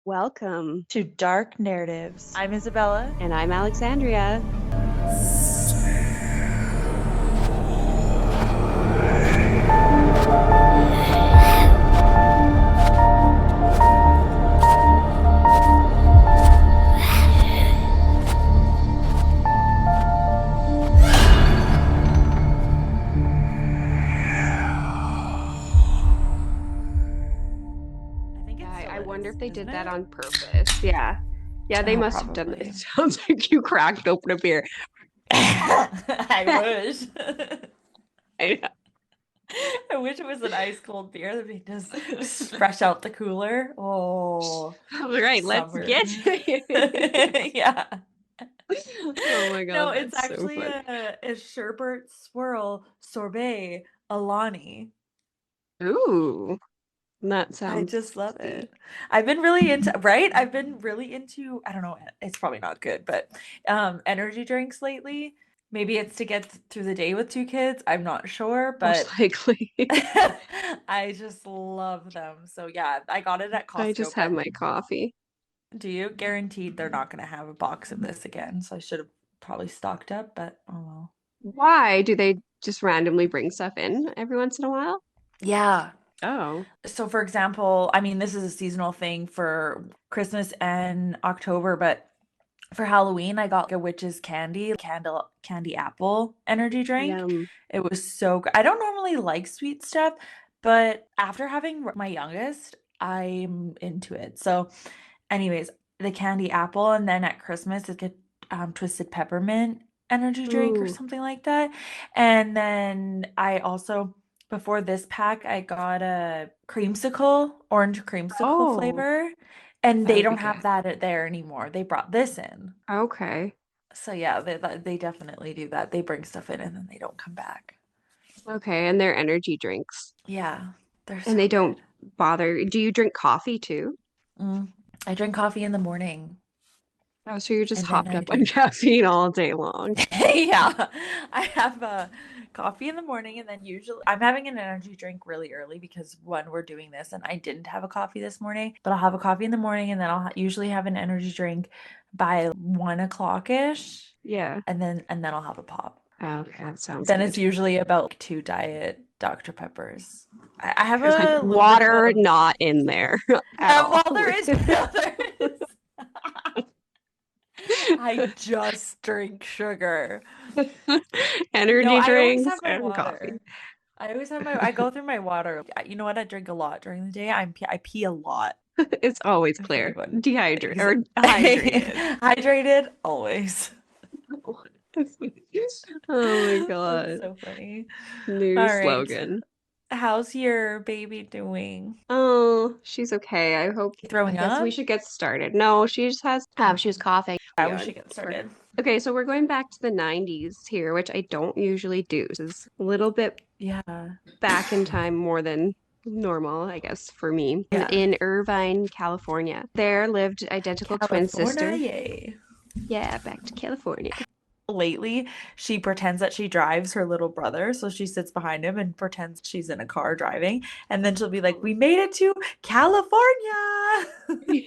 Welcome. To Dark Narratives. I'm Isabella. And I'm Alexandria. I think it Yeah, still I wonder is, if they isn't did that it? on purpose. Yeah. Yeah, they must have done Probably. it. Sounds like you cracked open a beer. I wish. I I wish it was an ice cold beer that we just fresh out the cooler. Oh, know. All right, let's summer. get to it. Yeah. Oh my No, God, it's that's so actually funny. a sherbet swirl sorbet Alani. Ooh, that I sounds just love tasty. it. I've been really into, right? I've been really into, I don't know, it's probably not good, but energy drinks lately. Maybe it's to get through the day with two kids. I'm not sure, Most but likely. I just love them. So yeah, I got it at I just Costco, have but my coffee. do you guaranteed they're not going to have a box of this again? So I should have probably stocked up, but oh well. Why do they just randomly bring stuff in every once in a while? Yeah. Oh, So for example, I mean, this is a seasonal thing for Christmas and October, but for Halloween, I got a witch's candy apple energy drink. yum. It was so good. I don't normally like sweet stuff, but after having my youngest, I'm into it. So, anyways, the candy apple, and then at Christmas, it's a twisted peppermint energy drink or Ooh, something like that. And then I also, before this pack, I got a orange creamsicle oh, flavor. And that they would be don't have good. that there anymore. They brought this in. Okay. So yeah, they definitely do that. They bring stuff in and then they don't come back. Okay, and they're energy drinks. Yeah, they're And so they don't good. bother. Do you drink coffee too? Mm. I drink coffee in the morning Oh, so you're just and then hopped I up on drink. caffeine all day long. Yeah, I have coffee in the morning and then usually I'm having an energy drink really early because when we're doing this and I didn't have a coffee this morning, but I'll have a coffee in the morning and then usually have an energy drink by 1 o'clock ish, Yeah. and then I'll have a pop. Okay, that sounds Then it's good. usually about like, two diet Dr. Peppers. I have There's like a little bit water of, not in there at all. well, there is, there is. I just drink sugar. No, Energy I always drinks have my and coffee. water. I go through my water. You know what? I drink a lot during the day. I pee a lot. It's always If clear. anyone, Dehydrated ex- or hydrated. hydrated always. Oh my That's God. so funny. New All right. slogan. How's your baby doing? Oh, she's okay. I Throwing guess we up? should get started. No, she just has, she was coughing. Yeah, we God. should get started. Okay, so we're going back to the 90s here, which I don't usually do. This is a little bit Yeah. back in time more than normal, I guess, for me. Yeah. In Irvine, California. There lived identical twin California, sister. yay. Yeah, back to California. Lately, she pretends that she drives her little brother. So she sits behind him and pretends she's in a car driving. And then she'll be like, we made it to California.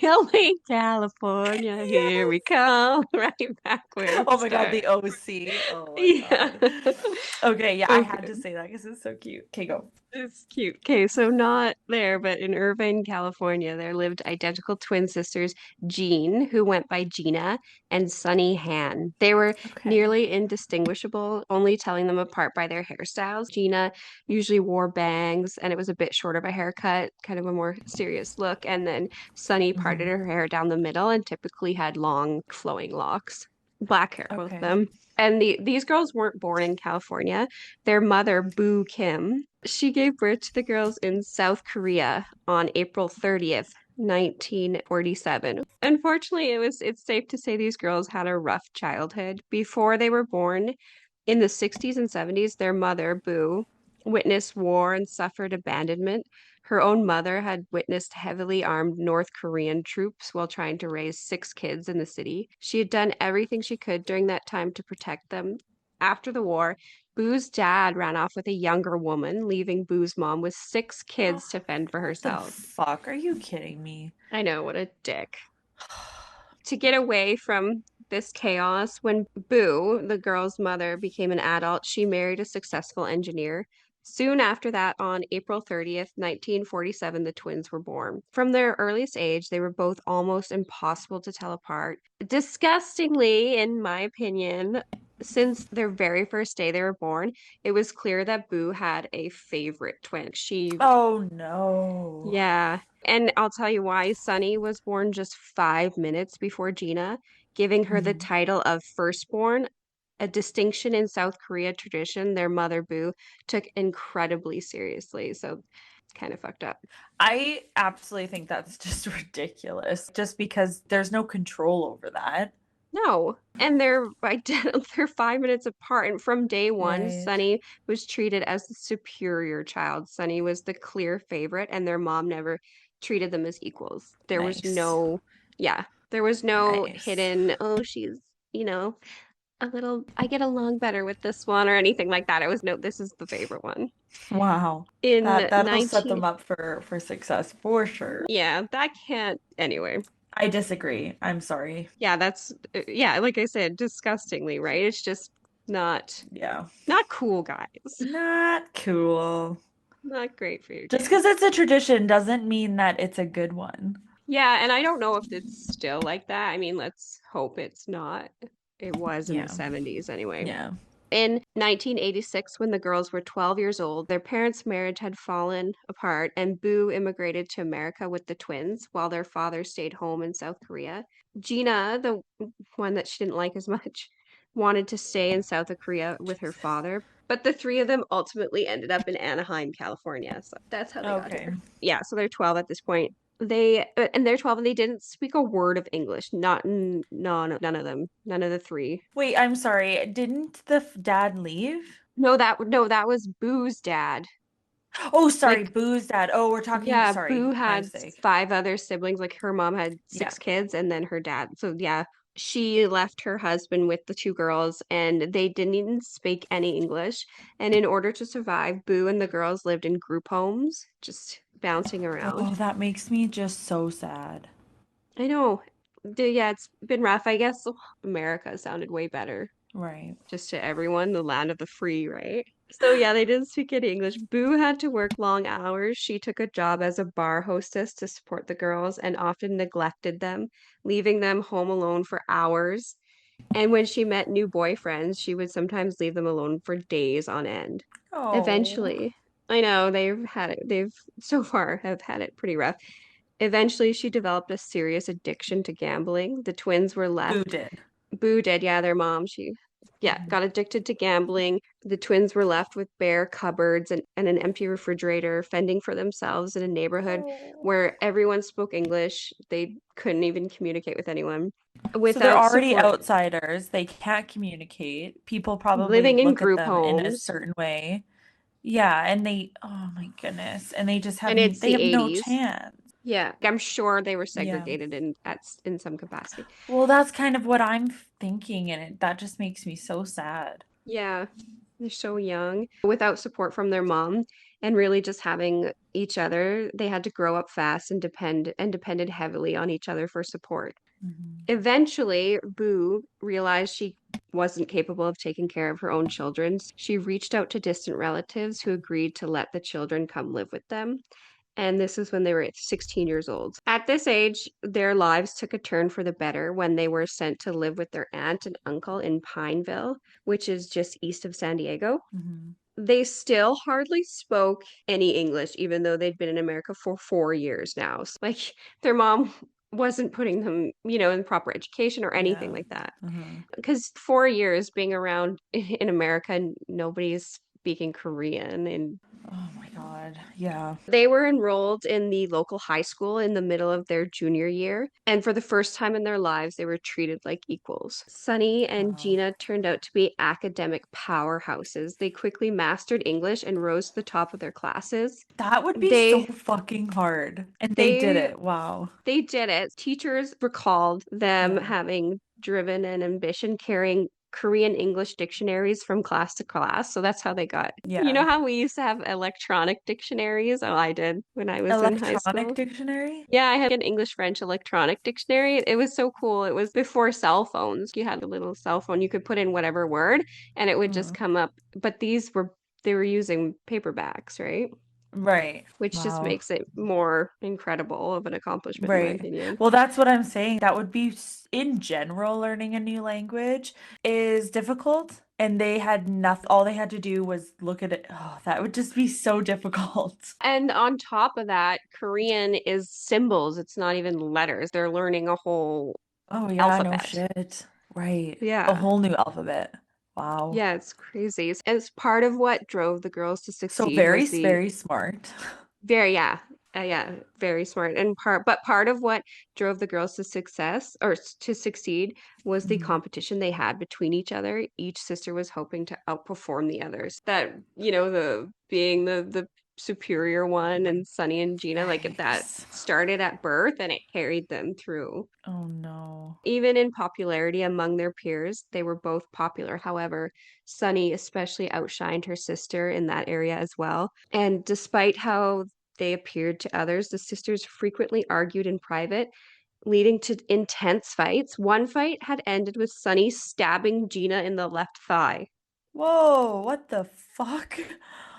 LA, California, here Yes. we come, right back where we Oh my God, start. the OC. Oh my Yeah. God. Okay, yeah, I had Okay. to say that because it's so cute. Okay, go. It's cute. Okay, so not there, but in Irvine, California, there lived identical twin sisters, Jean, who went by Jeena, and Sunny Han. They were Okay. nearly indistinguishable, only telling them apart by their hairstyles. Jeena usually wore bangs, and it was a bit short of a haircut, kind of a more serious look. And then Sunny parted Hmm. her hair down the middle and typically had long, flowing locks. Black hair, both of Okay. them. And these girls weren't born in California. Their mother, Boo Kim, she gave birth to the girls in South Korea on April 30th, 1947. Unfortunately, it's safe to say these girls had a rough childhood. Before they were born, in the 60s and 70s, their mother, Boo, witnessed war and suffered abandonment. Her own mother had witnessed heavily armed North Korean troops while trying to raise six kids in the city. She had done everything she could during that time to protect them. After the war, Boo's dad ran off with a younger woman, leaving Boo's mom with 6 Oh, kids to fend for what the herself. fuck? Are you kidding me? I know, what a dick. To get away from this chaos, when Boo, the girl's mother, became an adult, she married a successful engineer. Soon after that, on April 30th, 1947, the twins were born. From their earliest age, they were both almost impossible to tell apart. Disgustingly, in my opinion, since their very first day they were born, it was clear that Boo had a favorite twin. Oh no. Yeah. And I'll tell you why. Sunny was born just 5 minutes before Jeena, giving her the Mhm. title of firstborn, a distinction in South Korea tradition their mother, Boo, took incredibly seriously. So it's kind of fucked up. I absolutely think that's just ridiculous. Just because there's no control over that. No. And they're they're 5 minutes apart. And from day one, Right. Sunny was treated as the superior child. Sunny was the clear favorite, and their mom never treated them as equals. There was Nice. no, yeah, there was no Nice. hidden, oh, she's, a little, I get along better with this one or anything like that. It was no, this is the favorite one. Wow. In That'll set 19, them up for success for sure. yeah, that can't, anyway. I disagree. I'm sorry. Yeah, yeah, like I said, disgustingly, right? It's just not. Yeah. Not cool, guys. Not cool. Not great for your Just kids. because it's a tradition doesn't mean that it's a good one. Yeah, and I don't know if it's still like that. I mean, let's hope it's not. It was in the Yeah. 70s anyway. Yeah. In 1986, when the girls were 12 years old, their parents' marriage had fallen apart, and Boo immigrated to America with the twins while their father stayed home in South Korea. Jeena, the one that she didn't like as much, wanted to stay in South Korea with her Jesus. father, but the three of them ultimately ended up in Anaheim, California. So that's how they got Okay. here. Yeah, so they're 12 at this point. They're 12 and they didn't speak a word of English. Not no, no, none of them. None of the three. Wait, I'm sorry. Didn't the dad leave? No, that was Boo's dad. Oh, sorry, Like, Boo's dad. Oh, we're talking. yeah, Sorry, Boo my had mistake. 5 other siblings. Like her mom had Yeah. 6 kids and then her dad. So yeah, she left her husband with the 2 girls and they didn't even speak any English. And in order to survive, Boo and the girls lived in group homes, just bouncing around. Oh, that makes me just so sad. I know. Yeah, it's been rough. I guess America sounded way better Right. just to everyone, the land of the free, right? So yeah, they didn't speak any English. Boo had to work long hours. She took a job as a bar hostess to support the girls and often neglected them, leaving them home alone for hours. And when she met new boyfriends, she would sometimes leave them alone for days on end. Oh, Eventually, I know they've so far have had it pretty rough. Eventually, she developed a serious addiction to gambling. The twins were Boo left. did. Boo did, yeah, their mom. Yeah, Mhm. got addicted to gambling. The twins were left with bare cupboards and an empty refrigerator, fending for themselves in a neighborhood Oh. where everyone spoke English. They couldn't even communicate with anyone. So they're Without already support, outsiders. They can't communicate. People probably living in look at group them in a homes, certain way. Yeah, and oh my goodness. And they just and it's they the have no 80s. chance. Yeah, I'm sure they were Yeah. segregated in some capacity. Well, that's kind of what I'm thinking, and that just makes me so sad. Yeah, they're so young. Without support from their mom and really just having each other, they had to grow up fast and depended heavily on each other for support. Mhm. Eventually, Boo realized she wasn't capable of taking care of her own children. She reached out to distant relatives who agreed to let the children come live with them. And this is when they were 16 years old. At this age, their lives took a turn for the better when they were sent to live with their aunt and uncle in Pineville, which is just east of San Diego. Mhm. They still hardly spoke any English, even though they'd been in America for 4 years now. So, like, their mom wasn't putting them, in proper education or anything Yeah. like that. Uh-huh. Because 4 years being around in America, nobody's speaking Korean and Oh my God. Yeah. they were enrolled in the local high school in the middle of their junior year, and for the first time in their lives, they were treated like equals. Sunny and Wow. Jeena turned out to be academic powerhouses. They quickly mastered English and rose to the top of their classes. That would be so They fucking hard. And they did they it. Wow. they did it. Teachers recalled them Yeah. having driven and ambition, carrying Korean English dictionaries from class to class. So that's how they got. You Yeah. know how we used to have electronic dictionaries? Oh, I did when I was in high Electronic school. dictionary? Yeah, I had an English French electronic dictionary. It was so cool. It was before cell phones. You had a little cell phone. You could put in whatever word and it would just Mm. come up. But they were using paperbacks, right? Right. Which just Wow. makes it more incredible of an accomplishment, in my Right. opinion. Well, that's what I'm saying. That would be, in general, learning a new language is difficult. And they had nothing, all they had to do was look at it. Oh, that would just be so difficult. And on top of that, Korean is symbols. It's not even letters. They're learning a whole Oh, yeah, no alphabet. shit. Right. A Yeah. whole new alphabet. Wow. Yeah, it's crazy. As part of what drove the girls to So succeed very, was the very smart. very, yeah, yeah, very smart. But part of what drove the girls to to succeed was the Mhm. competition they had between each other. Each sister was hoping to outperform the others. That, the being the superior one and Sunny and Gina, like that Yikes. started at birth and it carried them through. Oh no. Even in popularity among their peers, they were both popular. However, Sunny especially outshined her sister in that area as well. And despite how they appeared to others, the sisters frequently argued in private, leading to intense fights. One fight had ended with Sunny stabbing Gina in the left thigh. Whoa, what the fuck?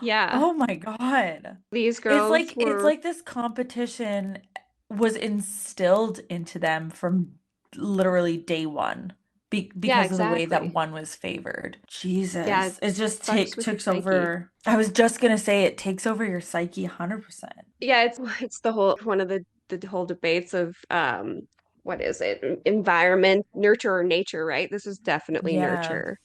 Yeah, Oh my God. these It's girls like it's were, like this competition was instilled into them from literally day one yeah, because of the way that exactly. one was favored. Yeah, Jesus. it It just fucks with your takes psyche. over. I was just gonna say it takes over your psyche 100%. Yeah, it's the whole one of the whole debates of what is it? Environment, nurture or nature, right? This is definitely Yeah. nurture.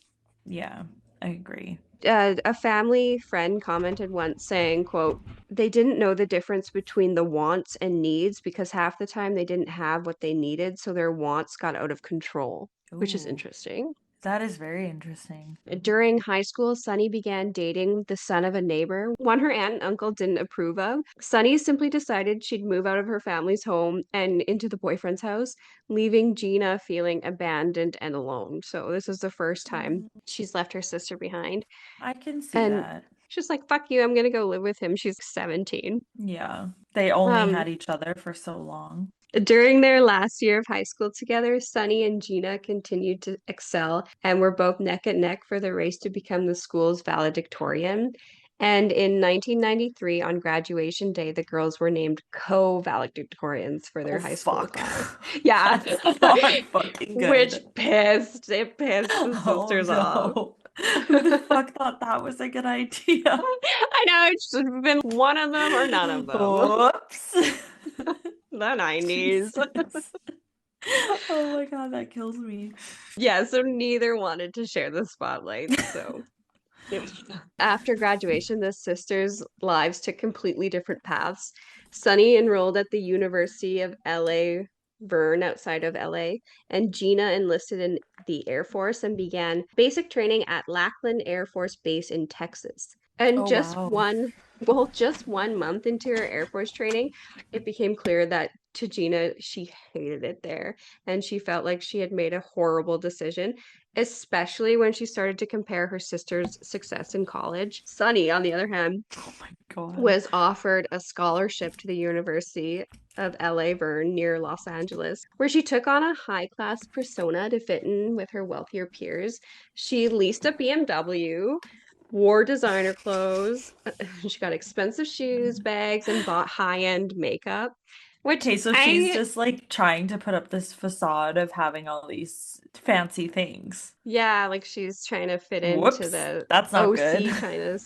Yeah. I agree. A family friend commented once saying, quote, they didn't know the difference between the wants and needs because half the time they didn't have what they needed, so their wants got out of control, which is Ooh, interesting. that is very interesting. During high school, Sunny began dating the son of a neighbor, one her aunt and uncle didn't approve of. Sunny simply decided she'd move out of her family's home and into the boyfriend's house, leaving Gina feeling abandoned and alone. So this is the first time Mm, she's left her sister behind. I can see And that. she's like, fuck you, I'm gonna go live with him. She's 17. Yeah. They only Um, had each other for so long. During their last year of high school together, Sunny and Gina continued to excel and were both neck and neck for the race to become the school's valedictorian. And in 1993, on graduation day, the girls were named co-valedictorians for Oh their high school fuck. class. Yeah, That's not fucking which good. pissed the Oh sisters off. no. Who the fuck thought that was a good idea? I know it should have been one of them or none of them. Whoops. The 90s. Jesus. Oh my God, that kills me. Yeah, so neither wanted to share the spotlight. So yep. After graduation, the sisters' lives took completely different paths. Sunny enrolled at the University of LA, Verne, outside of LA, and Gina enlisted in the Air Force and began basic training at Lackland Air Force Base in Texas. And Oh wow. just 1 month into her Air Force training, it became clear that to Gina, she hated it there, and she felt like she had made a horrible decision, especially when she started to compare her sister's success in college. Sunny, on the other hand, Oh my God. was offered a scholarship to the University of LA Verne near Los Angeles, where she took on a high class persona to fit in with her wealthier peers. She leased a BMW, wore designer clothes, she got expensive shoes, bags, and bought high end makeup, which Okay, so she's I just like trying to put up this facade of having all these fancy things. yeah, like she's trying to fit into Whoops, the that's not good. OC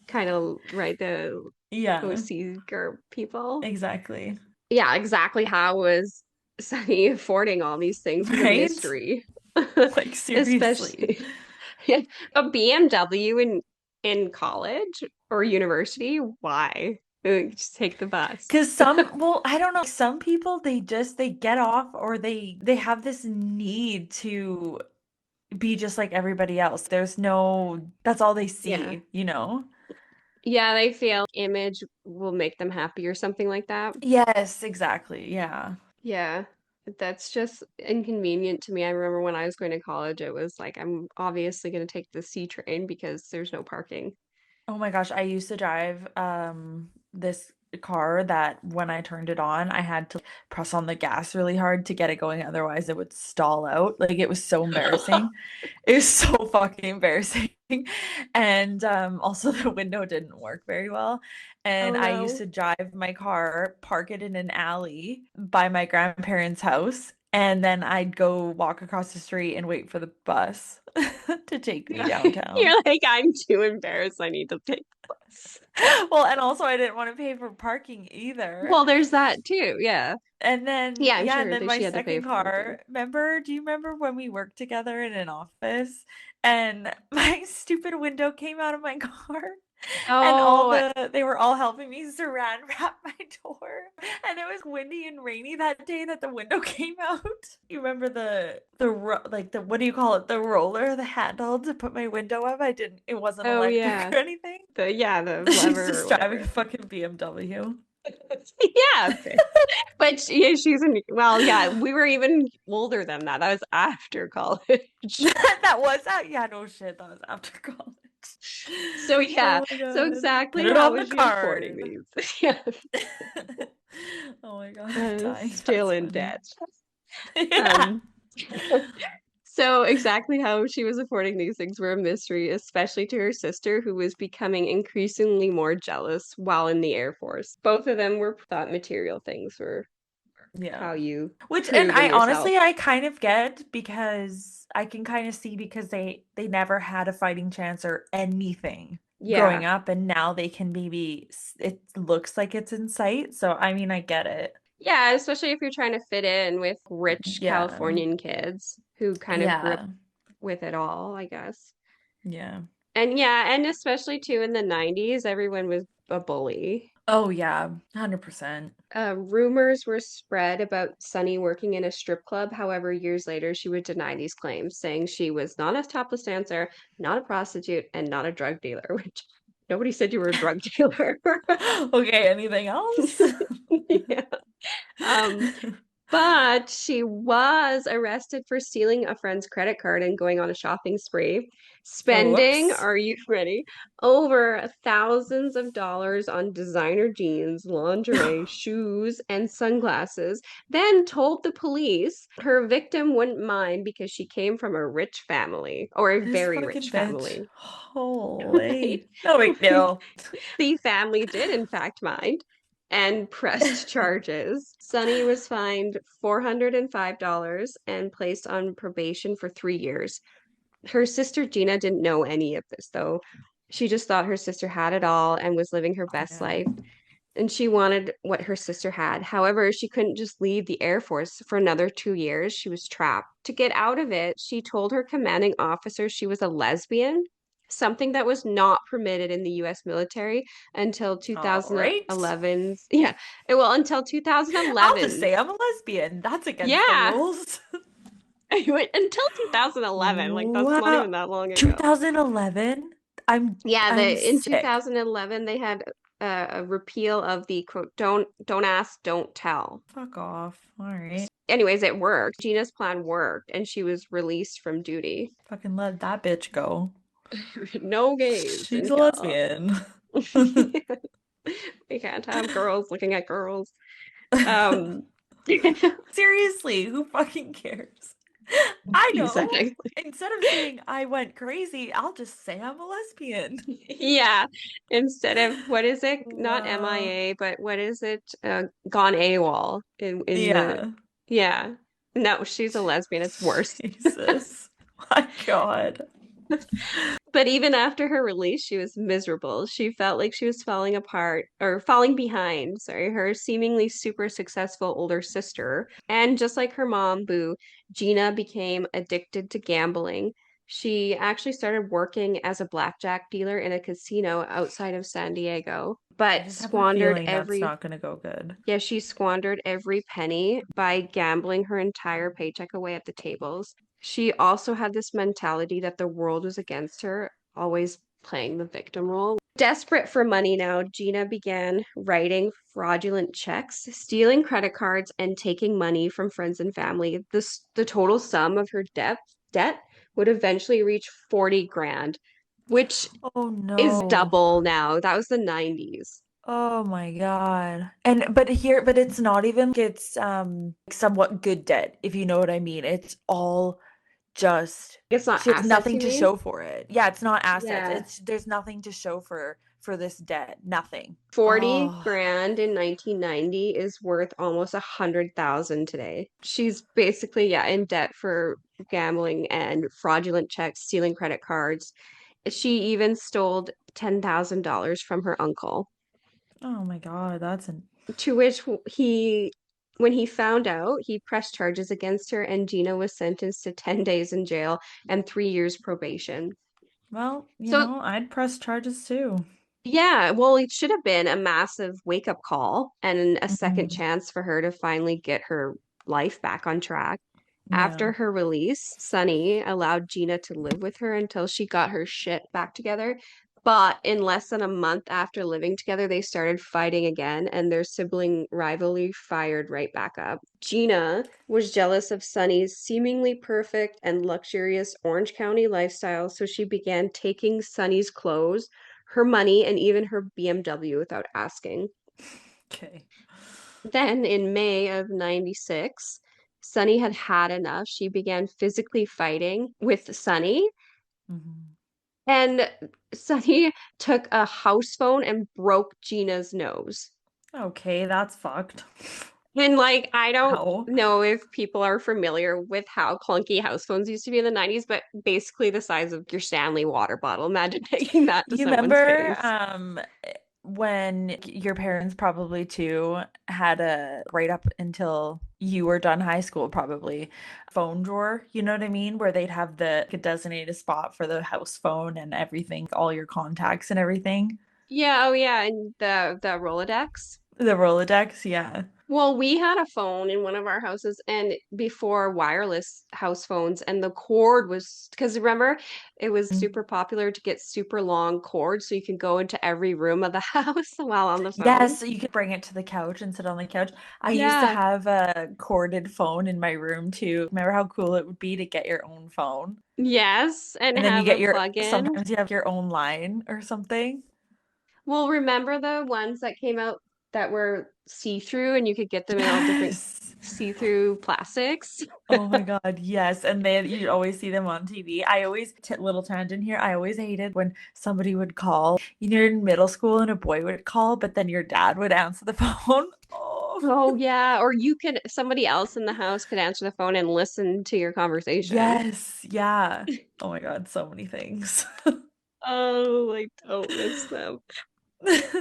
kind of right, the Yeah, OC girl people. exactly. Yeah, exactly how was Sunny affording all these things was a Right? mystery. Like seriously. Especially yeah, a BMW in college or university. Why? Just take the bus. Because well, I don't know, some people they get off or they have this need to be just like everybody else. There's no, that's all they Yeah. see, you know? Yeah, they feel image will make them happy or something like that. Yes, exactly. Yeah. Yeah. That's just inconvenient to me. I remember when I was going to college, it was like, I'm obviously going to take the C train because there's no parking. Oh my gosh, I used to drive this car that when I turned it on, I had to press on the gas really hard to get it going, otherwise it would stall out. Like it was so embarrassing. It was so fucking embarrassing. And also the window didn't work very well. Oh And I used no. to drive my car, park it in an alley by my grandparents' house, and then I'd go walk across the street and wait for the bus to take me downtown. You're like, I'm too embarrassed. I need to take the bus. Well, and also I didn't want to pay for parking either. Well, there's that too. Yeah. And then, Yeah, I'm yeah, and sure then that my she had to pay second for parking. car, do you remember when we worked together in an office and my stupid window came out of my car and Oh, they were all helping me saran wrap my door. And it was windy and rainy that day that the window came out. You remember like the, what do you call it? The roller, the handle to put my window up. It wasn't oh electric yeah. or anything. The She's lever or just driving a whatever. fucking BMW. Yeah, but yeah, well, yeah, we were even older than that. That was after college. That was that. Yeah, no shit. That was after college. So yeah, Oh my so God. Put exactly it how on the was she affording card. these? Yeah, Oh my God, I'm dying. still That's in funny. debt. Yeah. Um, so exactly how she was affording these things were a mystery, especially to her sister, who was becoming increasingly more jealous while in the Air Force. Both of them were thought material things were Yeah. how you Which, and prove in I yourself. honestly I kind of get because I can kind of see because they never had a fighting chance or anything growing Yeah. up, and now they can maybe it looks like it's in sight. So I mean, I get it. Yeah, especially if you're trying to fit in with rich Yeah. Californian kids who kind of grew up Yeah. with it all, I guess. Yeah. And yeah, and especially too in the 90s, everyone was a bully. Oh yeah, 100%. Rumors were spread about Sunny working in a strip club. However, years later, she would deny these claims, saying she was not a topless dancer, not a prostitute, and not a drug dealer, which nobody said you were a drug dealer. Okay, anything else? Yeah. Um, But she was arrested for stealing a friend's credit card and going on a shopping spree, spending, Whoops. are you ready, over thousands of dollars on designer jeans, lingerie, shoes, and sunglasses. Then told the police her victim wouldn't mind because she came from a rich family or a This very fucking rich bitch. family, right? Holy. No big deal. The family did, in fact, mind and pressed charges. Sonny was fined $405 and placed on probation for 3 years. Her sister Jeena didn't know any of this, though. She just thought her sister had it all and was living her best Yeah. life. And she wanted what her sister had. However, she couldn't just leave the Air Force for another 2 years. She was trapped. To get out of it, she told her commanding officer she was a lesbian, something that was not permitted in the US military until All right. 2011's, yeah, well, until I'll just say 2011's. I'm a lesbian. That's against the Yeah, rules. until 2011, like that's not Wow. even that long ago. 2011? Yeah, I'm in sick. 2011 they had a repeal of the quote, don't ask, don't tell. Fuck off. All right. Anyways, it worked. Gina's plan worked, and she was released from duty. Fucking let that bitch go. No gays She's in a Cal. lesbian. We can't have girls looking at girls. Um, Seriously, who fucking cares? I know. exactly. Instead of saying I went crazy, I'll just say I'm a lesbian. Yeah. Instead of what is it? Not Wow. MIA, but what is it? Gone AWOL in the Yeah. yeah. No, she's a lesbian. It's worse. Jesus. My God. But even after her release, she was miserable. She felt like she was falling apart or falling behind, sorry, her seemingly super successful older sister. And just like her mom, Boo, Gina became addicted to gambling. She actually started working as a blackjack dealer in a casino outside of San Diego, I but just have a squandered feeling that's every not going to go good. yeah, she squandered every penny by gambling her entire paycheck away at the tables. She also had this mentality that the world was against her, always playing the victim role. Desperate for money now, Jeena began writing fraudulent checks, stealing credit cards, and taking money from friends and family. The total sum of her debt would eventually reach 40 grand, which Oh is no. double now. That was the 90s. Oh my God. And but it's not even like it's somewhat good debt, if you know what I mean. It's all just It's not she has assets, nothing you to mean? show for it. Yeah, it's not assets. Yeah. It's there's nothing to show for this debt. Nothing. 40 Oh, grand in 1990 is worth almost 100,000 today. She's basically, yeah, in debt for gambling and fraudulent checks, stealing credit cards. She even stole $10,000 from her uncle, oh my God, that's an to which when he found out, he pressed charges against her, and Gina was sentenced to 10 days in jail and 3 years probation. well, So I'd press charges too. yeah, well, it should have been a massive wake-up call and a second Mhm. chance for her to finally get her life back on track. Yeah. After her release, Sunny allowed Gina to live with her until she got her shit back together. But in less than a month after living together, they started fighting again, and their sibling rivalry fired right back up. Gina was jealous of Sunny's seemingly perfect and luxurious Orange County lifestyle, so she began taking Sunny's clothes, her money, and even her BMW without asking. Okay. Then in May of 96, Sunny had had enough. She began physically fighting with Sunny, Mhm. and Sunny took a house phone and broke Gina's nose. Okay, that's fucked. And like, I don't Ow. know if people are familiar with how clunky house phones used to be in the 90s, but basically the size of your Stanley water bottle. Imagine taking that to You someone's remember face. when your parents probably too had a right up until you were done high school probably phone drawer, you know what I mean? Where they'd have the like, a designated spot for the house phone and everything, all your contacts and everything. Yeah, oh yeah, and the Rolodex. The Rolodex, yeah. Well, we had a phone in one of our houses and before wireless house phones, and the cord was because remember it was super popular to get super long cords so you can go into every room of the house while on the phone. Yes, so you could bring it to the couch and sit on the couch. I used to Yeah. have a corded phone in my room too. Remember how cool it would be to get your own phone? Yes, and And then you have get a your, plug-in. sometimes you have your own line or something. Well, remember the ones that came out that were see-through and you could get them in all different Yes. see-through plastics? Oh my God, yes. And then you always see them on TV. I always, little tangent here, I always hated when somebody would call. You're in middle school and a boy would call, but then your dad would answer the phone. Oh, Oh yeah, or you could somebody else in the house could answer the phone and listen to your conversation. yes. Yeah. Oh my God, so many things. Oh, I don't miss them.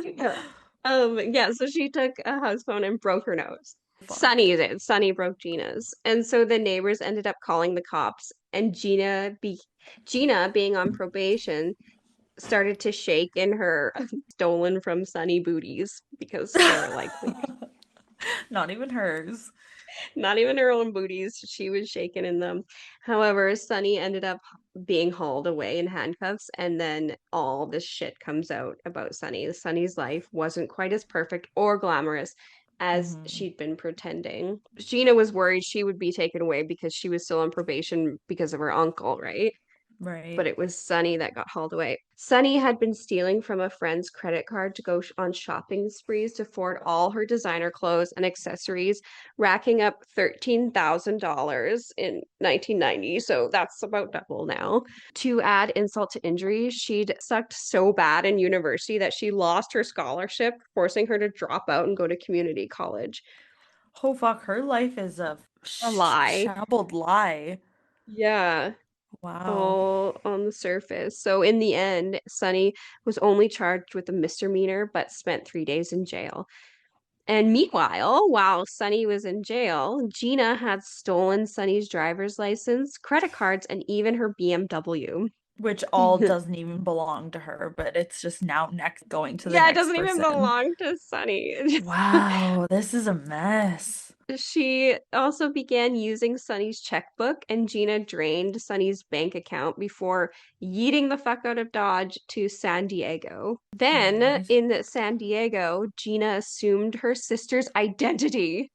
Yeah. Yeah, so she took a house phone and broke her nose. Fucked. Sunny did. Sunny broke Gina's. And so the neighbors ended up calling the cops and Gina being on probation started to shake in her stolen from Sunny booties because they were like Not even hers. not even her own booties. She was shaken in them. However, Sunny ended up being hauled away in handcuffs, and then all this shit comes out about Sunny. Sunny's life wasn't quite as perfect or glamorous as Hmm. she'd been pretending. Gina was worried she would be taken away because she was still on probation because of her uncle, right? But Right. it was Sunny that got hauled away. Sunny had been stealing from a friend's credit card to go on shopping sprees to afford all her designer clothes and accessories, racking up $13,000 in 1990. So that's about double now. To add insult to injury, she'd sucked so bad in university that she lost her scholarship, forcing her to drop out and go to community college. Oh fuck, her life is a A lie. shambled lie. Yeah. Wow. All on the surface. So in the end, Sunny was only charged with a misdemeanor but spent 3 days in jail. And meanwhile, while Sunny was in jail, Gina had stolen Sunny's driver's license, credit cards, and even her BMW. Which all doesn't even belong to her, but it's just now next going to the Yeah, it next doesn't even person. belong to Sunny. Wow, this is a mess. She also began using Sonny's checkbook, and Jeena drained Sonny's bank account before yeeting the fuck out of Dodge to San Diego. Then, Nice. in San Diego, Jeena assumed her sister's identity.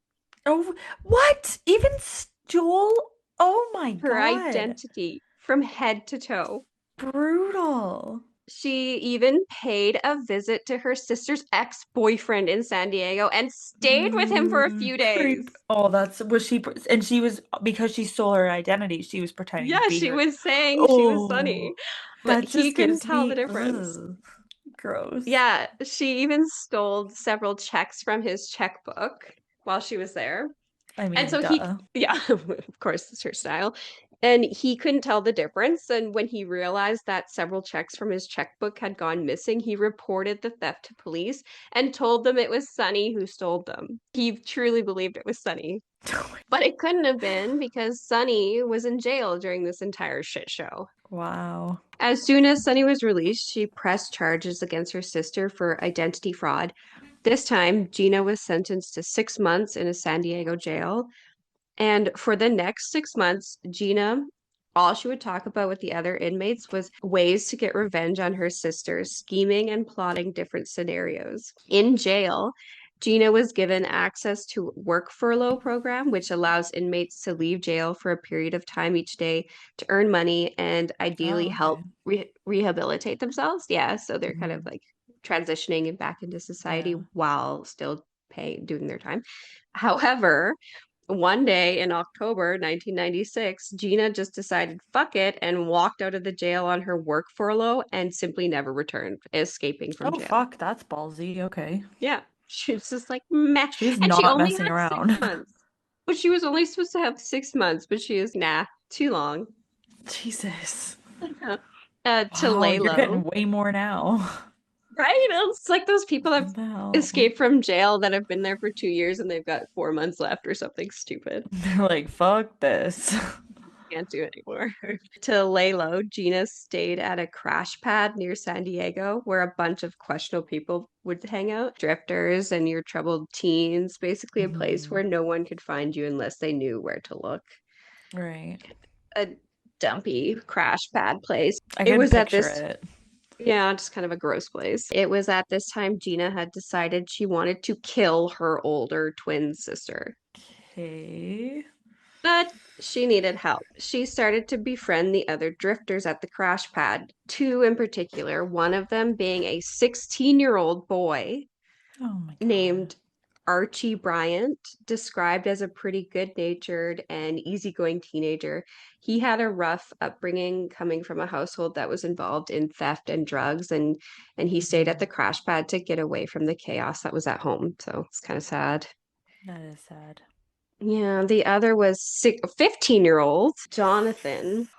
Oh, what? Even stole? Oh my Her God. identity from head to toe. Brutal. She even paid a visit to her sister's ex-boyfriend in San Diego and stayed with him for a few Creep. days. Oh, was she, and she was, because she stole her identity, she was pretending to Yeah, be she her. was saying she was Oh, Sunny, but that he just couldn't gives tell the me, difference. ugh, gross. Yeah, she even stole several checks from his checkbook while she was there. I And mean, so he, duh. yeah, of course, it's her style. And he couldn't tell the difference. And when he realized that several checks from his checkbook had gone missing, he reported the theft to police and told them it was Sunny who stole them. He truly believed it was Sunny. But it couldn't have been because Sunny was in jail during this entire shit show. Wow. As soon as Sunny was released, she pressed charges against her sister for identity fraud. This time, Jeena was sentenced to 6 months in a San Diego jail. And for the next 6 months, Jeena, all she would talk about with the other inmates was ways to get revenge on her sister, scheming and plotting different scenarios. In jail, Jeena was given access to work furlough program, which allows inmates to leave jail for a period of time each day to earn money and ideally Oh, help okay. rehabilitate themselves. Yeah, so they're kind of Mhm. like transitioning back into society Yeah. while still paying doing their time. However, one day in October 1996, Jeena just decided fuck it and walked out of the jail on her work furlough and simply never returned, escaping from Oh, jail. fuck, that's ballsy. Okay. Yeah, she was just like meh, She's and she not only messing had six around. months. But she was only supposed to have 6 months, but she is nah, too long. Jesus. To Wow, lay you're low, getting way more now. right? It's like those people that What the hell? escaped from jail that have been there for 2 years and they've got 4 months left or something stupid. They're like, fuck this. Can't do anymore. To lay low, Gina stayed at a crash pad near San Diego where a bunch of questionable people would hang out. Drifters and your troubled teens, basically a place Hmm. where no one could find you unless they knew where to look. Right. A dumpy crash pad place. I It could was at picture this, it. yeah, just kind of a gross place. It was at this time Gina had decided she wanted to kill her older twin sister. Okay. But she needed help. She started to befriend the other drifters at the crash pad, two in particular, one of them being a 16-year-old boy Oh my God. named Archie Bryant, described as a pretty good-natured and easygoing teenager. He had a rough upbringing coming from a household that was involved in theft and drugs, and he stayed at the Hmm. crash pad to get away from the chaos that was at home. So it's kind of sad. That is sad. Yeah, the other was 15-year-old Jonathan.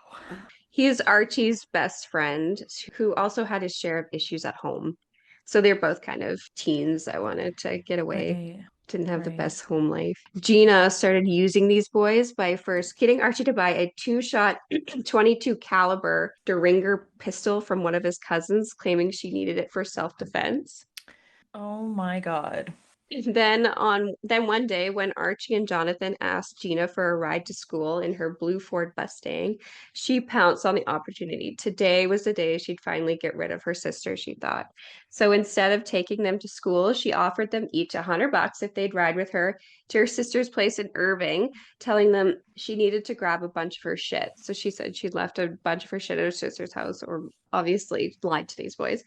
He is Archie's best friend who also had his share of issues at home. So they're both kind of teens that wanted to get away, Right. didn't have the Right. best home life. Gina started using these boys by first getting Archie to buy a two-shot 22 caliber Derringer pistol from one of his cousins, claiming she needed it for self-defense. Oh my God. Then one day when Archie and Jonathan asked Gina for a ride to school in her blue Ford Mustang, she pounced on the opportunity. Today was the day she'd finally get rid of her sister, she thought. So instead of taking them to school, she offered them each $100 if they'd ride with her to her sister's place in Irving, telling them she needed to grab a bunch of her shit. So she said she'd left a bunch of her shit at her sister's house, or obviously lied to these boys.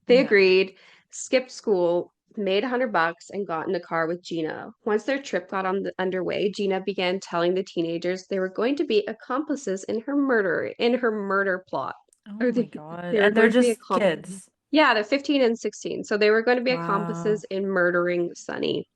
They Yeah. agreed, skipped school, made $100 and got in the car with Gina. Once their trip got underway, Gina began telling the teenagers they were going to be accomplices in her murder plot. Oh Or my they, God. they were And they're going to be just accomplices. kids. Yeah, they're 15 and 16. So they were going to be Wow. accomplices in murdering Sunny.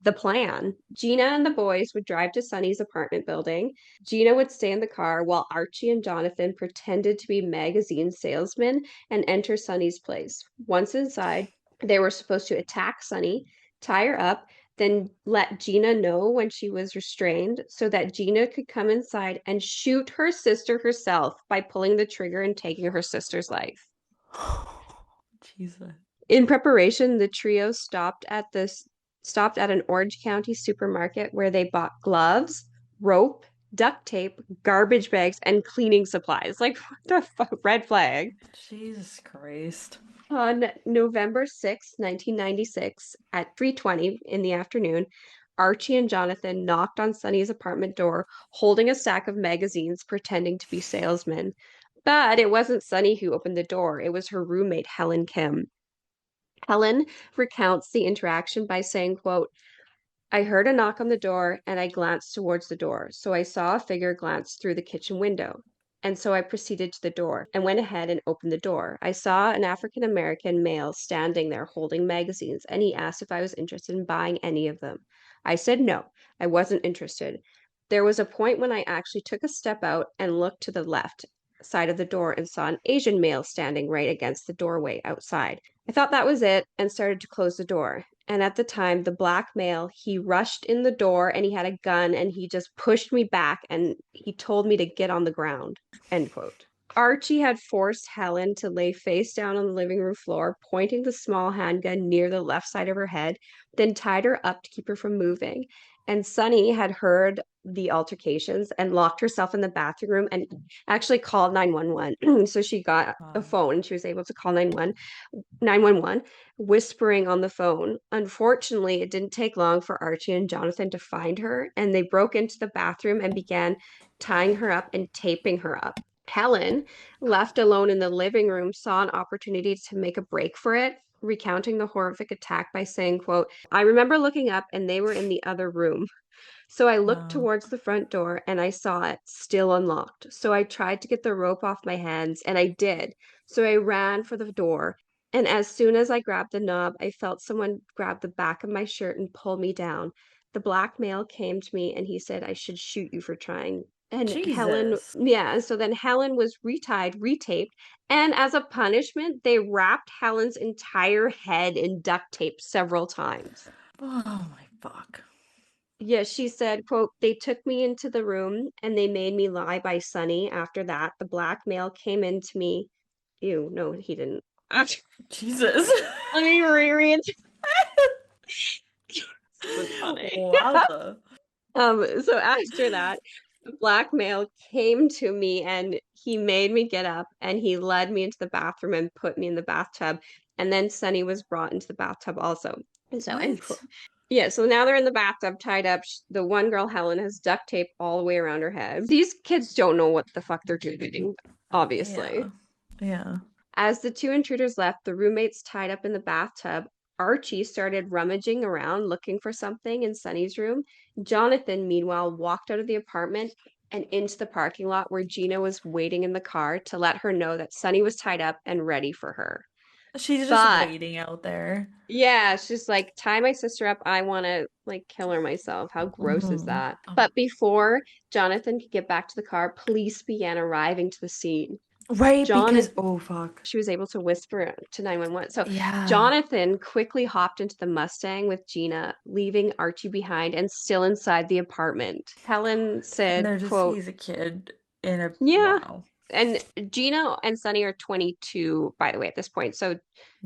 The plan: Gina and the boys would drive to Sunny's apartment building. Gina would stay in the car while Archie and Jonathan pretended to be magazine salesmen and enter Sunny's place. Once inside, they were supposed to attack Sunny, tie her up, then let Gina know when she was restrained so that Gina could come inside and shoot her sister herself by pulling the trigger and taking her sister's life. Jesus. In preparation, the trio stopped at this. stopped at an Orange County supermarket where they bought gloves, rope, duct tape, garbage bags, and cleaning supplies. Like, what the fuck? Red flag. Jesus Christ. On November 6th, 1996, at 3:20 in the afternoon, Archie and Jonathan knocked on Sunny's apartment door, holding a stack of magazines, pretending to be salesmen. But it wasn't Sunny who opened the door, it was her roommate, Helen Kim. Helen recounts the interaction by saying, quote, I heard a knock on the door and I glanced towards the door. So I saw a figure glance through the kitchen window. And so I proceeded to the door and went ahead and opened the door. I saw an African American male standing there holding magazines, and he asked if I was interested in buying any of them. I said no, I wasn't interested. There was a point when I actually took a step out and looked to the left side of the door and saw an Asian male standing right against the doorway outside. I thought that was it and started to close the door. And at the time, the black male, he rushed in the door and he had a gun and he just pushed me back and he told me to get on the ground. End quote. Archie had forced Helen to lay face down on the living room floor, pointing the small handgun near the left side of her head, then tied her up to keep her from moving. And Sunny had heard the altercations and locked herself in the bathroom and actually called 911. So she got a phone and she was able to call 911, whispering on the phone. Unfortunately, it didn't take long for Archie and Jonathan to find her, and they broke into the bathroom and began tying her up and taping her up. Helen, left alone in the living room, saw an opportunity to make a break for it, recounting the horrific attack by saying, quote, I remember looking up and they were in the other room. So I looked Wow. towards the front door and I saw it still unlocked. So I tried to get the rope off my hands and I did. So I ran for the door. And as soon as I grabbed the knob, I felt someone grab the back of my shirt and pull me down. The black male came to me and he said, I should shoot you for trying. And Helen, Jesus. yeah, so then Helen was retied, retaped, and as a punishment, they wrapped Helen's entire head in duct tape several times. Oh my fuck. Yeah, she said, quote, they took me into the room and they made me lie by Sunny. After that, the black male came into me. Ew, no, he didn't. Let Jesus. me reread. This is funny. Wowza. So after that, the black male came to me and he made me get up and he led me into the bathroom and put me in the bathtub. And then Sunny was brought into the bathtub also. So, end quote. What? Yeah, so now they're in the bathtub tied up. The one girl, Helen, has duct tape all the way around her head. These kids don't know what the fuck they're doing, obviously. Yeah. Yeah. As the two intruders left, the roommates tied up in the bathtub. Archie started rummaging around looking for something in Sunny's room. Jonathan, meanwhile, walked out of the apartment and into the parking lot where Jeena was waiting in the car to let her know that Sunny was tied up and ready for her. She's just But waiting out there. yeah, she's like, tie my sister up. I want to like kill her myself. How gross is Mhm. that? But before Jonathan could get back to the car, police began arriving to the scene. Right, Jonathan, because oh fuck. she was able to whisper to 911. So Yeah. Jonathan quickly hopped into the Mustang with Jeena, leaving Archie behind and still inside the apartment. Helen And said, they're just quote, he's a kid in a yeah. wow. And Jeena and Sunny are 22, by the way, at this point. So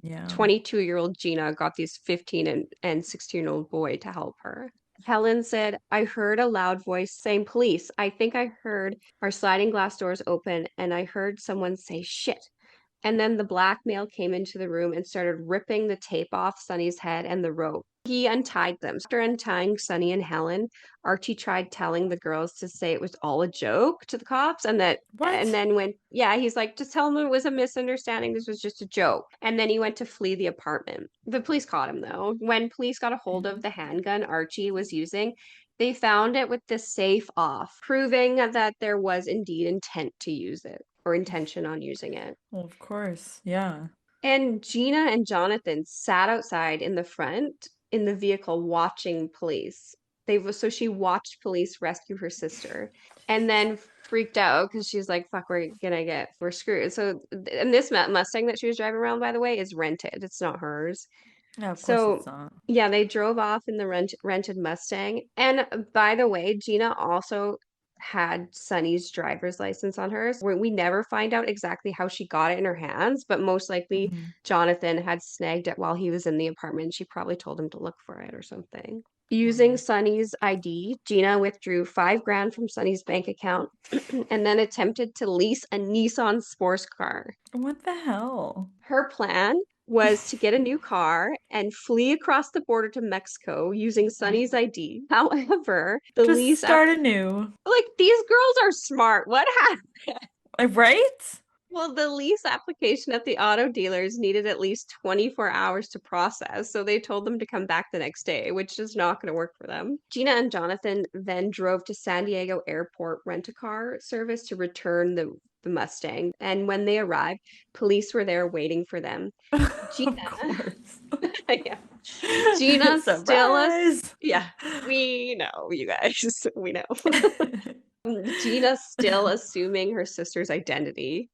Yeah. 22-year-old Jeena got these 15 and 16-year-old boy to help her. Helen said, I heard a loud voice saying, police. I think I heard our sliding glass doors open and I heard someone say, shit. And then the black male came into the room and started ripping the tape off Sunny's head and the rope. He untied them. After untying Sunny and Helen, Archie tried telling the girls to say it was all a joke to the cops and What? then when yeah, he's like, just tell them it was a misunderstanding. This was just a joke. And then he went to flee the apartment. The police caught him though. When police got a hold of the handgun Archie was using, they found it with the safe off, proving that there was indeed intent to use it or intention on using it. Well, of course. Yeah. And Jeena and Jonathan sat outside in the front in the vehicle watching police. So she watched police rescue her sister and then freaked out because she's like, fuck, we're screwed. So, and this Mustang that she was driving around, by the way, is rented. It's not hers. Yeah, of course it's So, not. yeah, they drove off in the rented Mustang. And by the way, Jeena also had Sunny's driver's license on her. We never find out exactly how she got it in her hands, but most likely Mhm. Jonathan had snagged it while he was in the apartment. She probably told him to look for it or something. Using Wow. Sunny's ID, Jeena withdrew 5 grand from Sunny's bank account and then attempted to lease a Nissan sports car. What the hell? Her plan was to get a new car and flee across the border to Mexico using Sunny's ID. However, the Just lease app, start anew. like these girls are smart. What happened? Right? Well, the lease application at the auto dealers needed at least 24 hours to process, so they told them to come back the next day, which is not going to work for them. Jeena and Jonathan then drove to San Diego Airport rent-a-car service to return the Mustang, and when they arrived, police were there waiting for them. Of Jeena, course. yeah, Jeena still a, Surprise. yeah, we know, you guys, we know. Gina still assuming her sister's identity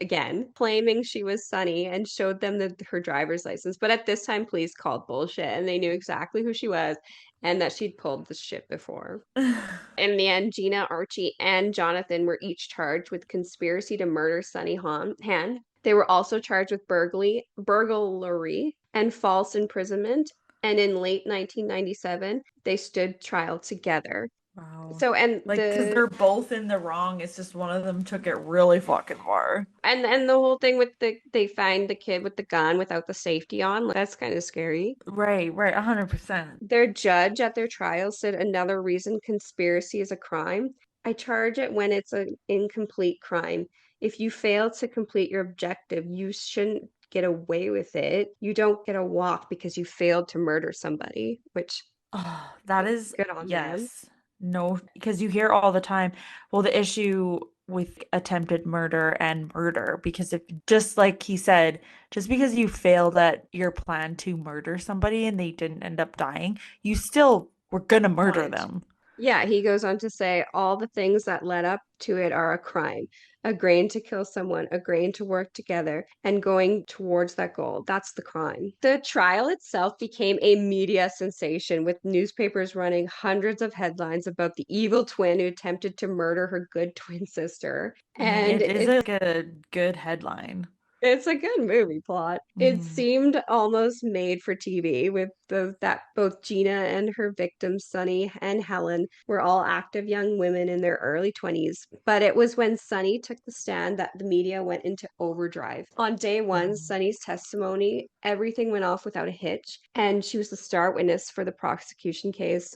again, claiming she was Sunny and showed them her driver's license. But at this time, police called bullshit and they knew exactly who she was and that she'd pulled this shit before. In the end, Gina, Archie, and Jonathan were each charged with conspiracy to murder Sunny Han. They were also charged with burglary, and false imprisonment. And in late 1997, they stood trial together. Wow. So, and Like, because they're both in the wrong. It's just one of them took it really fucking far. the whole thing with they find the kid with the gun without the safety on, like, that's kind of scary. Right, right, 100%. Their judge at their trial said another reason conspiracy is a crime. I charge it when it's an incomplete crime. If you fail to complete your objective, you shouldn't get away with it. You don't get a walk because you failed to murder somebody, which Oh, that is, good on them. yes. No, because you hear all the time, well, the issue with attempted murder and murder, because if, just like he said, just because you failed at your plan to murder somebody and they didn't end up dying, you still were gonna murder Wanted to. them. Yeah, he goes on to say all the things that led up to it are a crime. Agreeing to kill someone, agreeing to work together, and going towards that goal. That's the crime. The trial itself became a media sensation, with newspapers running hundreds of headlines about the evil twin who attempted to murder her good twin sister. I mean, And it is a good headline. it's a good movie plot. It Mhm. seemed almost made for TV with that both Gina and her victims, Sunny and Helen, were all active young women in their early 20s. But it was when Sunny took the stand that the media went into overdrive. On day one, Mhm. Sunny's testimony, everything went off without a hitch, and she was the star witness for the prosecution case.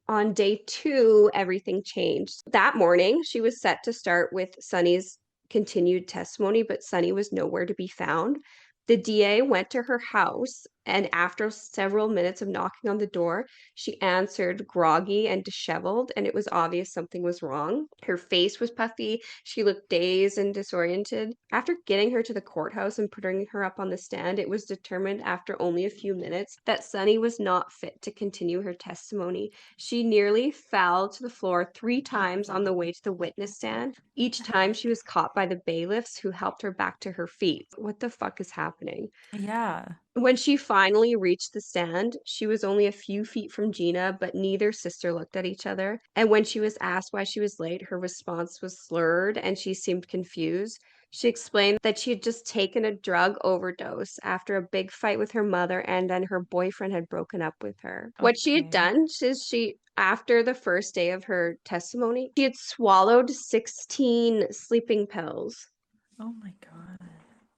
On day two, everything changed. That morning, she was set to start with Sunny's continued testimony, but Sunny was nowhere to be found. The DA went to her house, and after several minutes of knocking on the door, she answered groggy and disheveled, and it was obvious something was wrong. Her face was puffy. She looked dazed and disoriented. After getting her to the courthouse and putting her up on the stand, it was determined after only a few minutes that Sunny was not fit to continue her testimony. She nearly fell to the floor 3 times on the way to the witness stand. Each time she was caught by the bailiffs who helped her back to her feet. What the fuck is happening? Yeah. When she finally reached the stand, she was only a few feet from Gina, but neither sister looked at each other. And when she was asked why she was late, her response was slurred and she seemed confused. She explained that she had just taken a drug overdose after a big fight with her mother and then her boyfriend had broken up with her. What she had Okay. done is after the first day of her testimony, she had swallowed 16 sleeping pills. Oh my God.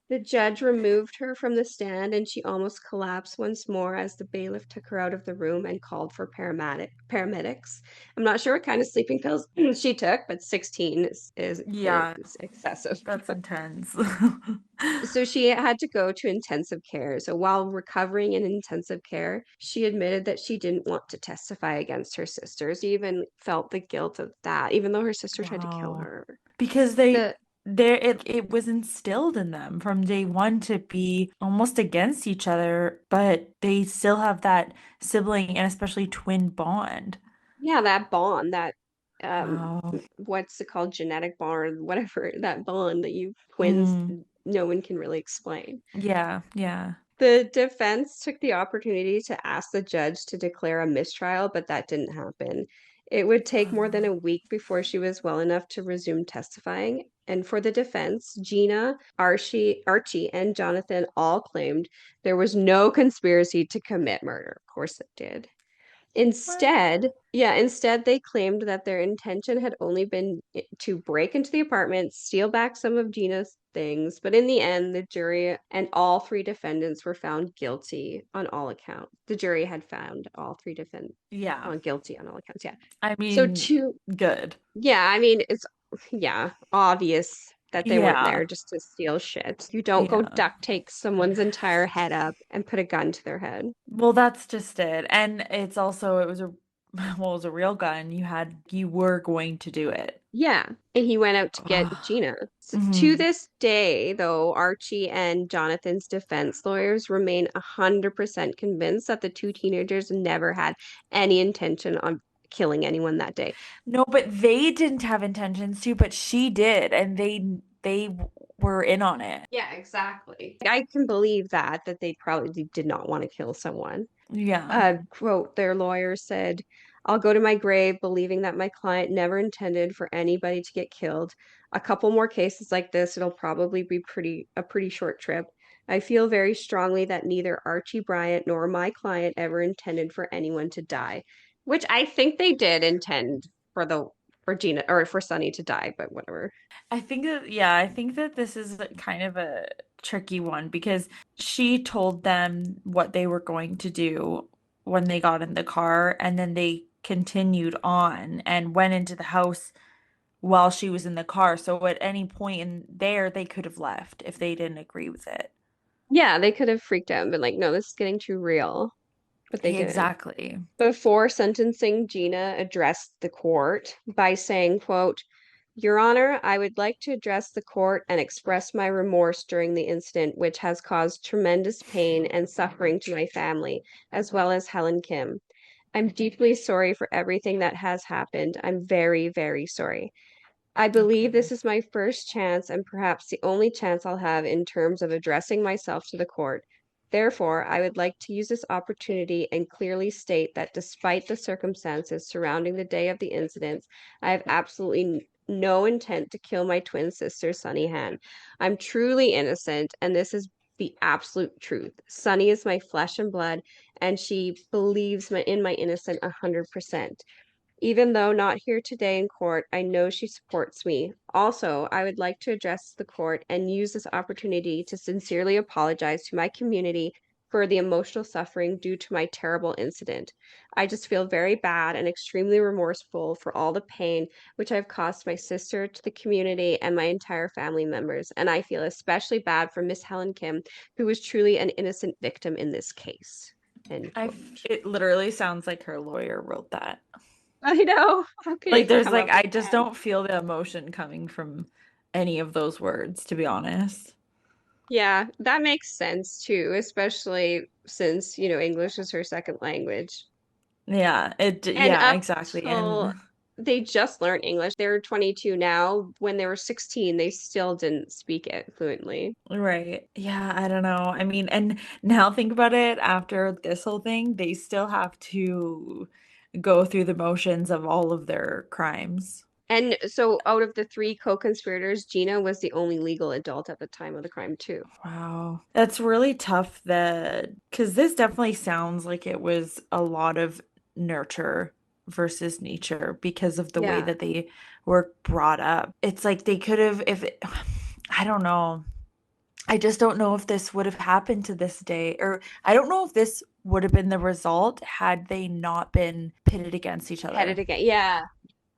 The judge removed her from the stand and she almost collapsed once more as the bailiff took her out of the room and called for paramedics. I'm not sure what kind of sleeping pills she took, but 16 Yeah, is excessive. that's intense. So she had to go to intensive care. So while recovering in intensive care, she admitted that she didn't want to testify against her sisters. She even felt the guilt of that, even though her sister tried to kill Wow. her. Because The it was instilled in them from day one to be almost against each other, but they still have that sibling and especially twin bond. Yeah, that bond, that Wow. what's it called, genetic bond, whatever, that bond that you twins, Mm. no one can really explain. Yeah, yeah. The defense took the opportunity to ask the judge to declare a mistrial, but that didn't happen. It would take more than a week before she was well enough to resume testifying. And for the defense, Jeena, Archie, and Jonathan all claimed there was no conspiracy to commit murder. Of course it did. What? Instead, they claimed that their intention had only been to break into the apartment, steal back some of Gina's things, but in the end, the jury and all three defendants were found guilty on all accounts. The jury had found all three defendants Yeah. on guilty on all accounts. Yeah. I So mean, two, good. yeah, I mean, it's yeah, obvious that they weren't Yeah. there just to steal shit. You don't go Yeah. duct tape someone's entire head up and put a gun to their head. Well, that's just it. And it's also, it was a, well, it was a real gun. You were going to do it. Yeah, and he went out to get Gina. To Hmm. this day, though, Archie and Jonathan's defense lawyers remain 100% convinced that the two teenagers never had any intention on killing anyone that day. No, but they didn't have intentions to, but she did, and they were in on it. Yeah, exactly. I can believe that they probably did not want to kill someone. Yeah. Quote, their lawyer said, I'll go to my grave believing that my client never intended for anybody to get killed. A couple more cases like this, it'll probably be a pretty short trip. I feel very strongly that neither Archie Bryant nor my client ever intended for anyone to die, which I think they did intend for Gina or for Sunny to die, but whatever. I think that this is kind of a tricky one because she told them what they were going to do when they got in the car, and then they continued on and went into the house while she was in the car. So at any point in there, they could have left if they didn't agree with it. Yeah, they could have freaked out and been like, no, this is getting too real, but they didn't. Exactly. Before sentencing, Gina addressed the court by saying, quote, Your Honor, I would like to address the court and express my remorse during the incident, which has caused tremendous pain and suffering to my family, as well as Helen Kim. I'm deeply sorry for everything that has happened. I'm very, very sorry. I believe Okay. this is my first chance and perhaps the only chance I'll have in terms of addressing myself to the court. Therefore, I would like to use this opportunity and clearly state that despite the circumstances surrounding the day of the incidents, I have absolutely no intent to kill my twin sister, Sunny Han. I'm truly innocent, and this is the absolute truth. Sunny is my flesh and blood, and she believes in my innocence 100%. Even though not here today in court, I know she supports me. Also, I would like to address the court and use this opportunity to sincerely apologize to my community for the emotional suffering due to my terrible incident. I just feel very bad and extremely remorseful for all the pain which I've caused my sister, to the community, and my entire family members. And I feel especially bad for Miss Helen Kim, who was truly an innocent victim in this case. End quote. It literally sounds like her lawyer wrote that. I know. How could Like you there's come like up with I just that? don't feel the emotion coming from any of those words, to be honest. Yeah, that makes sense too, especially since, English is her second language. And Yeah, up exactly. till they just learned English, they're 22 now. When they were 16, they still didn't speak it fluently. Right. Yeah, I don't know. I mean, and now think about it after this whole thing, they still have to go through the motions of all of their crimes. And so out of the three co-conspirators, Gina was the only legal adult at the time of the crime too. Wow. That's really tough that because this definitely sounds like it was a lot of nurture versus nature because of the way Yeah. that they were brought up. It's like they could have, if it, I don't know. I just don't know if this would have happened to this day, or I don't know if this would have been the result had they not been pitted against each Headed other. again. Yeah,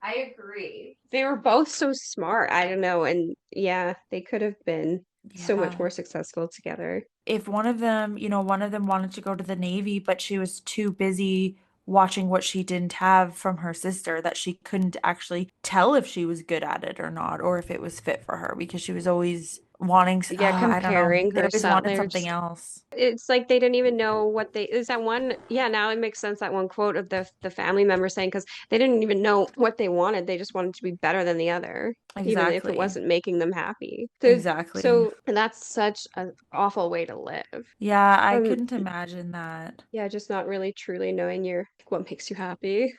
I agree. They were both so smart. I don't know. And yeah, they could have been so much Yeah. more successful together. If one of them, one of them wanted to go to the Navy, but she was too busy watching what she didn't have from her sister that she couldn't actually tell if she was good at it or not, or if it was fit for her because she was always wanting, Yeah, I don't know, comparing they their always son, wanted they're something just else. it's like they didn't even know what they is that one. Yeah, now it makes sense that one quote of the family member saying because they didn't even know what they wanted. They just wanted to be better than the other, even if it Exactly. wasn't making them happy. Exactly. So and that's such an awful way to live. Yeah, I Um, couldn't imagine that. yeah, just not really truly knowing what makes you happy.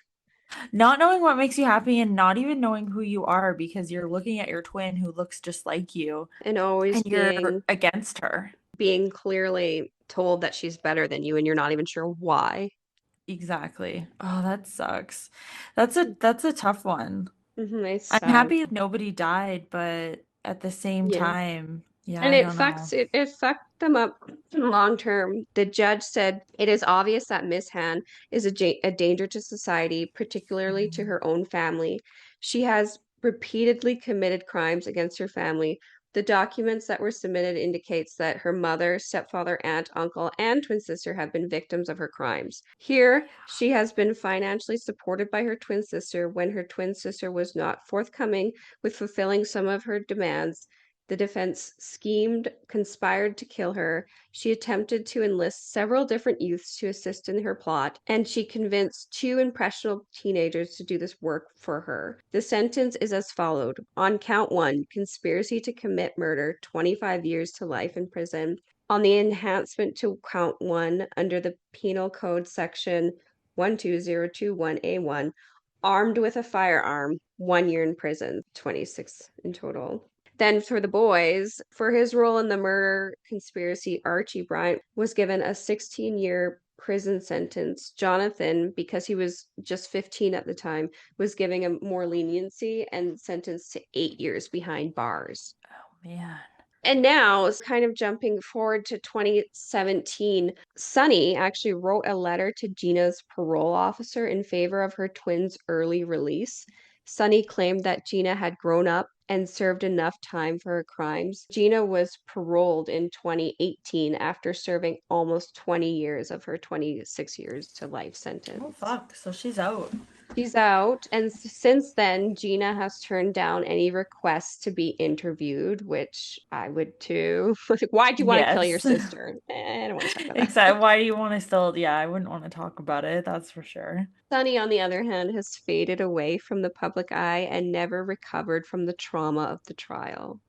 Not knowing what makes you happy and not even knowing who you are because you're looking at your twin who looks just like you And always and you're against her. being clearly told that she's better than you and you're not even sure why. Exactly. Oh, that sucks. That's a tough one. It's I'm sad. happy nobody died, but at the same Yeah. time, yeah, And I don't know. it fucked them up long term. The judge said it is obvious that Miss Han is a danger to society, particularly to Mm. her own family. She has repeatedly committed crimes against her family. The documents that were submitted indicates that her mother, stepfather, aunt, uncle, and twin sister have been victims of her crimes. Here, she has been financially supported by her twin sister when her twin sister was not forthcoming with fulfilling some of her demands. The defense schemed, conspired to kill her. She attempted to enlist several different youths to assist in her plot, and she convinced two impressionable teenagers to do this work for her. The sentence is as followed. On count one, conspiracy to commit murder, 25 years to life in prison. On the enhancement to count one under the Penal Code section 12021A1, armed with a firearm, 1 year in prison, 26 in total. Then for the boys, for his role in the murder conspiracy, Archie Bryant was given a 16-year prison sentence. Jonathan, because he was just 15 at the time, was giving him more leniency and sentenced to 8 years behind bars. Oh man. And now, kind of jumping forward to 2017, Sunny actually wrote a letter to Gina's parole officer in favor of her twins' early release. Sunny claimed that Gina had grown up and served enough time for her crimes. Gina was paroled in 2018 after serving almost 20 years of her 26 years to life Oh sentence. fuck. So she's out. She's out, and since then, Jeena has turned down any requests to be interviewed, which I would too. Like, why do you want to kill your Yes. sister? I don't want to talk about that. Exactly. Why do you want to still, yeah, I wouldn't want to talk about it, that's for sure. Sunny, on the other hand, has faded away from the public eye and never recovered from the trauma of the trial.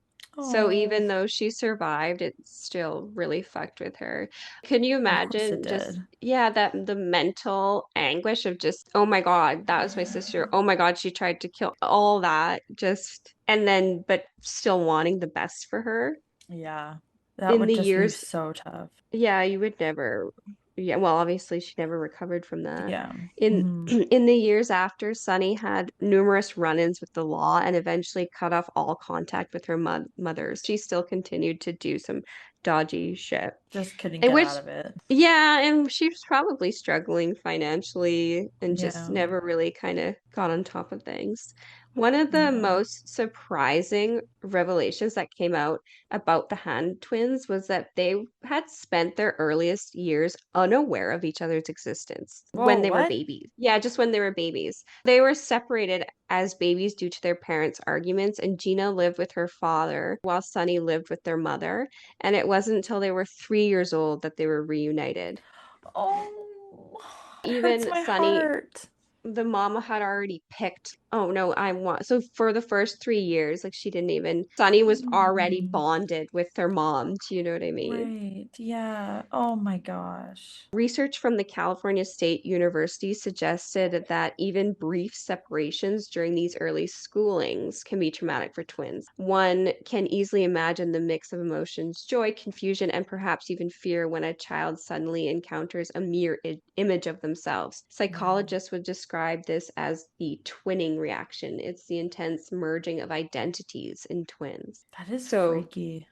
So Oh, even though she survived, it still really fucked with her. Can you of course it imagine just, did. yeah, that the mental anguish of just, oh my God, that was my sister. Oh my God, she tried to kill all that. Just, and then, but still wanting the best for her Yeah. That in would the just be years. so tough. Yeah, you would never. Yeah, well, obviously she never recovered from that. Yeah. In Hmm. in the years after, Sunny had numerous run-ins with the law and eventually cut off all contact with her mothers. She still continued to do some dodgy shit. Just couldn't And get which, out of it. yeah, and she was probably struggling financially and just Yeah. never really kind of got on top of things. One of the Yeah. most surprising revelations that came out about the Han twins was that they had spent their earliest years unaware of each other's existence Whoa, when they were what? babies. Yeah, just when they were babies. They were separated as babies due to their parents' arguments, and Gina lived with her father while Sunny lived with their mother. And it wasn't until they were 3 years old that they were reunited. Oh, it hurts Even my Sunny, heart. the mama had already picked, oh no, I want. So for the first 3 years, like she didn't even, Sunny was already Mm. bonded with their mom. Do you know what I mean? Right. Yeah. Oh my gosh. Research from the California State University suggested that even brief separations during these early schoolings can be traumatic for twins. One can easily imagine the mix of emotions, joy, confusion, and perhaps even fear when a child suddenly encounters a mirror image of themselves. Yeah. Psychologists would describe this as the twinning reaction. It's the intense merging of identities in twins. That is So, freaky.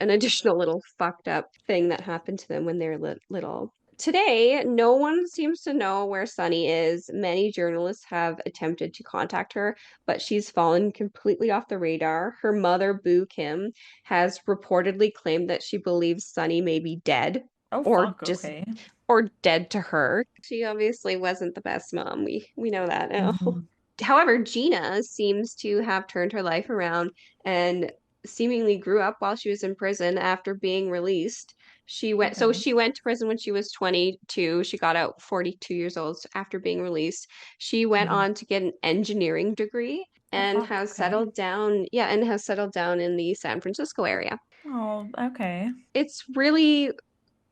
an additional little fucked up thing that happened to them when they were little. Today, no one seems to know where Sunny is. Many journalists have attempted to contact her, but she's fallen completely off the radar. Her mother, Boo Kim, has reportedly claimed that she believes Sunny may be dead Oh or fuck, just okay. or dead to her. She obviously wasn't the best mom. We know that now. Hmm. However, Gina seems to have turned her life around and seemingly grew up while she was in prison after being released. Okay. She went to prison when she was 22. She got out 42 years old after being released. She went Hmm. on to get an engineering degree Oh and fuck, has okay. settled down, yeah, and has settled down in the San Francisco area. Oh, okay. It's really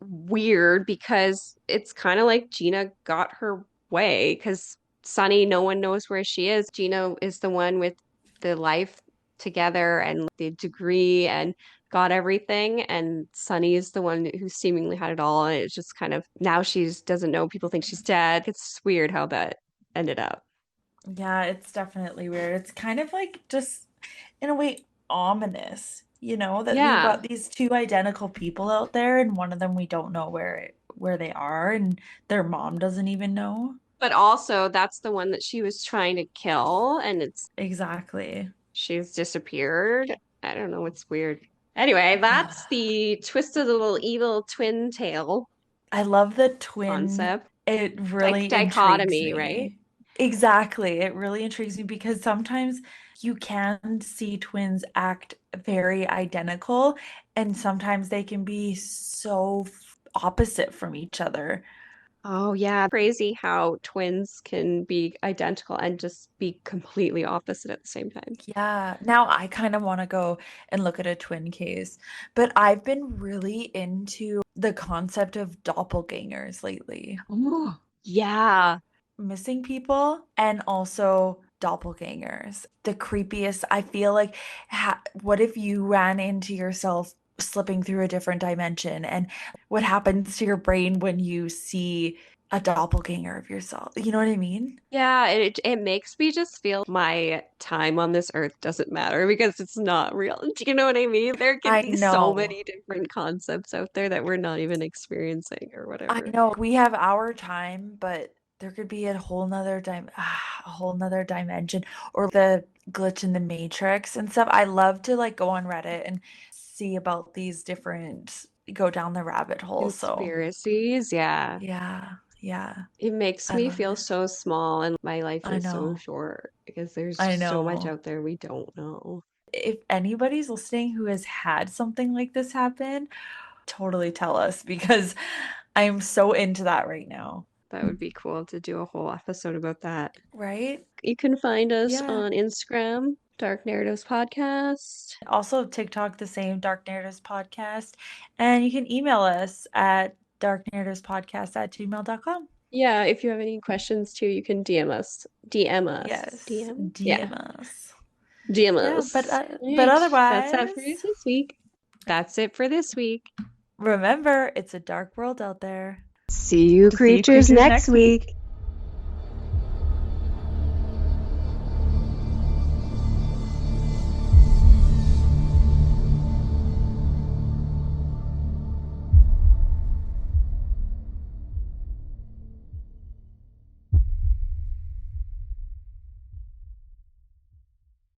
weird because it's kind of like Gina got her way because Sunny, no one knows where she is. Jeena is the one with the life together and the degree and got everything. And Sunny is the one who seemingly had it all. And it's just kind of now she's doesn't know. People think she's dead. It's weird how that ended up. Yeah, it's definitely weird. It's kind of like just in a way ominous, that we've Yeah. got these two identical people out there and one of them we don't know where they are and their mom doesn't even know. But also that's the one that she was trying to kill and Exactly. she's disappeared. I don't know. It's weird. Anyway, that's the twisted little evil twin tail I love the twin. concept. It really intrigues Dichotomy, right? me. Exactly. It really intrigues me because sometimes you can see twins act very identical, and sometimes they can be so opposite from each other. Oh, yeah. Crazy how twins can be identical and just be completely opposite at the same time. Yeah. Now I kind of want to go and look at a twin case, but I've been really into the concept of doppelgangers lately. Oh, yeah. Missing people and also doppelgangers. The creepiest, I feel like, what if you ran into yourself slipping through a different dimension? And what happens to your brain when you see a doppelganger of yourself? You know what I mean? Yeah, it makes me just feel my time on this earth doesn't matter because it's not real. Do you know what I mean? There could I be so know. many different concepts out there that we're not even experiencing or I whatever. know. We have our time, but there could be a whole nother dimension or the glitch in the matrix and stuff. I love to like go on Reddit and see about these different go down the rabbit hole. So Conspiracies, yeah. yeah, yeah. It makes I me love feel it. so small and my life I is so know. short because there's I just so much know. out there we don't know. If anybody's listening who has had something like this happen, totally tell us because I'm so into that right now. That would be cool to do a whole episode about that. Right? You can find us Yeah. on Instagram, Dark Narratives Podcast. Also, TikTok, the same Dark Narratives Podcast. And you can email us at darknarrativespodcast@gmail.com. Yeah, if you have any questions too, you can DM us. DM us. Yes, DM? Yeah, DM us. DM Yeah, us. All but right, that's that for otherwise, this week. That's it for this week. remember, it's a dark world out there. See you, See you creatures, creatures next next week. week.